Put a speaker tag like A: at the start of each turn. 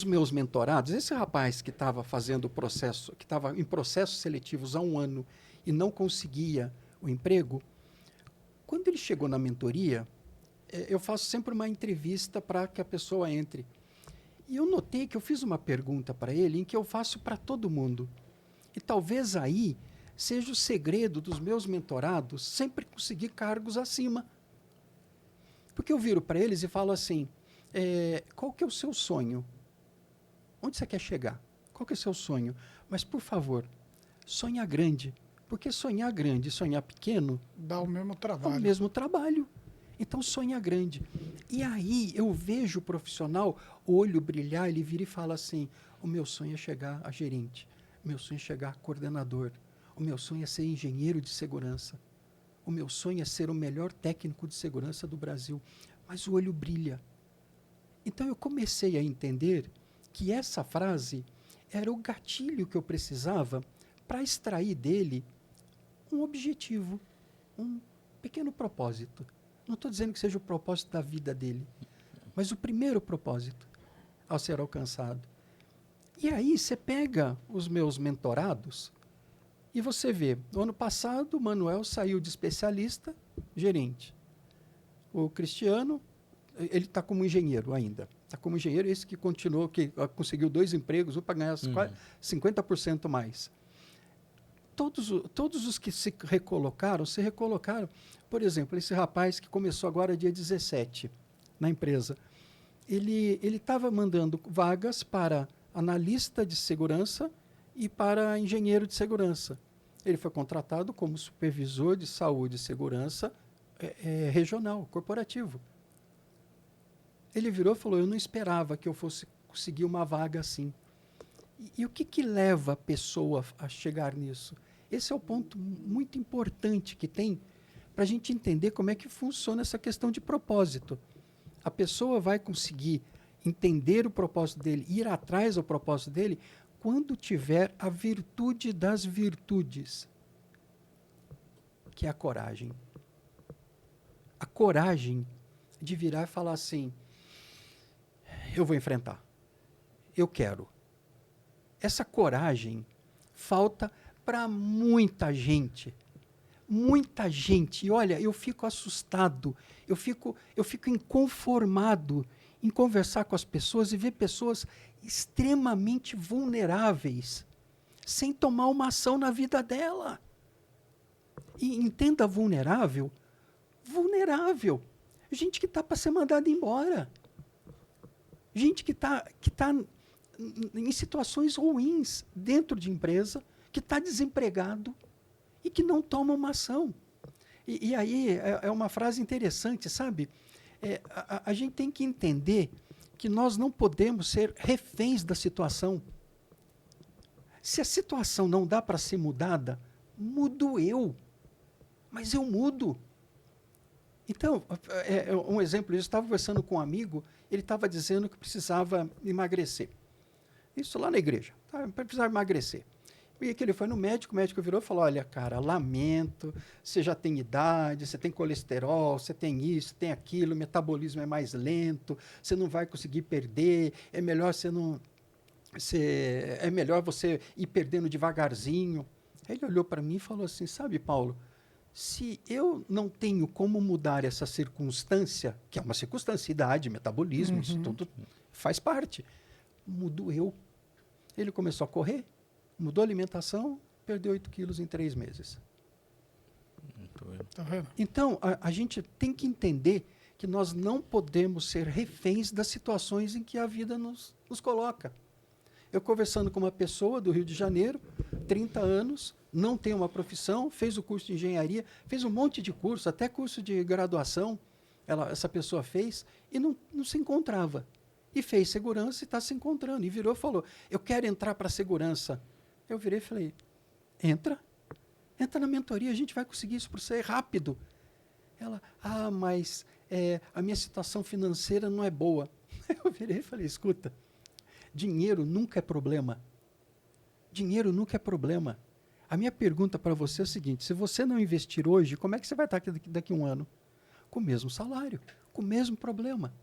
A: Os meus mentorados, esse rapaz que estava fazendo o processo, que estava em processos seletivos há um ano e não conseguia o emprego, quando ele chegou na mentoria, eu faço sempre uma entrevista para que a pessoa entre. E eu notei que eu fiz uma pergunta para ele em que eu faço para todo mundo. E talvez aí seja o segredo dos meus mentorados sempre conseguir cargos acima. Porque eu viro para eles e falo assim, qual que é o seu sonho? Onde você quer chegar? Qual que é o seu sonho? Mas, por favor, sonha grande. Porque sonhar grande e sonhar pequeno
B: Dá o mesmo
A: é o
B: trabalho.
A: mesmo trabalho. Então, sonha grande. E aí eu vejo o profissional, o olho brilhar, ele vira e fala assim, o meu sonho é chegar a gerente, o meu sonho é chegar a coordenador, o meu sonho é ser engenheiro de segurança, o meu sonho é ser o melhor técnico de segurança do Brasil. Mas o olho brilha. Então eu comecei a entender que essa frase era o gatilho que eu precisava para extrair dele um objetivo, um pequeno propósito. Não estou dizendo que seja o propósito da vida dele, mas o primeiro propósito ao ser alcançado. E aí você pega os meus mentorados e você vê, no ano passado o Manuel saiu de especialista, gerente. O Cristiano, ele está como engenheiro ainda. Está como engenheiro, esse que continuou, que conseguiu 2 empregos, um para ganhar 50% mais. Todos os que se recolocaram. Por exemplo, esse rapaz que começou agora dia 17 na empresa. Ele estava mandando vagas para analista de segurança e para engenheiro de segurança. Ele foi contratado como supervisor de saúde e segurança regional, corporativo. Ele virou e falou, eu não esperava que eu fosse conseguir uma vaga assim. E o que leva a pessoa a chegar nisso? Esse é o ponto muito importante que tem para a gente entender como é que funciona essa questão de propósito. A pessoa vai conseguir entender o propósito dele, ir atrás do propósito dele, quando tiver a virtude das virtudes, que é a coragem. A coragem de virar e falar assim, eu vou enfrentar, eu quero. Essa coragem falta para muita gente. Muita gente. E olha, eu fico assustado, eu fico inconformado em conversar com as pessoas e ver pessoas extremamente vulneráveis, sem tomar uma ação na vida dela. E entenda vulnerável, vulnerável. Gente que está para ser mandada embora. Gente que tá em situações ruins dentro de empresa, que está desempregado e que não toma uma ação. E aí é uma frase interessante, sabe? A gente tem que entender que nós não podemos ser reféns da situação. Se a situação não dá para ser mudada, mudo eu. Mas eu mudo. Então, um exemplo, eu estava conversando com um amigo, ele estava dizendo que precisava emagrecer. Isso lá na igreja, precisava emagrecer. E que ele foi no médico, o médico virou e falou, olha, cara, lamento, você já tem idade, você tem colesterol, você tem isso, tem aquilo, o metabolismo é mais lento, você não vai conseguir perder, é melhor você ir perdendo devagarzinho. Aí ele olhou para mim e falou assim, sabe, Paulo, se eu não tenho como mudar essa circunstância, que é uma circunstância, idade, metabolismo, isso tudo faz parte, mudo eu. Ele começou a correr, mudou a alimentação, perdeu 8 quilos em 3 meses.
B: Tá vendo?
A: Então, a gente tem que entender que nós não podemos ser reféns das situações em que a vida nos coloca. Eu conversando com uma pessoa do Rio de Janeiro, 30 anos, não tem uma profissão, fez o curso de engenharia, fez um monte de curso, até curso de graduação, essa pessoa fez, e não se encontrava. E fez segurança e está se encontrando. E virou e falou, eu quero entrar para a segurança. Eu virei e falei, entra na mentoria, a gente vai conseguir isso para você rápido. Ela, mas a minha situação financeira não é boa. Eu virei e falei, escuta, dinheiro nunca é problema. Dinheiro nunca é problema. A minha pergunta para você é o seguinte, se você não investir hoje, como é que você vai estar aqui daqui a um ano? Com o mesmo salário, com o mesmo problema.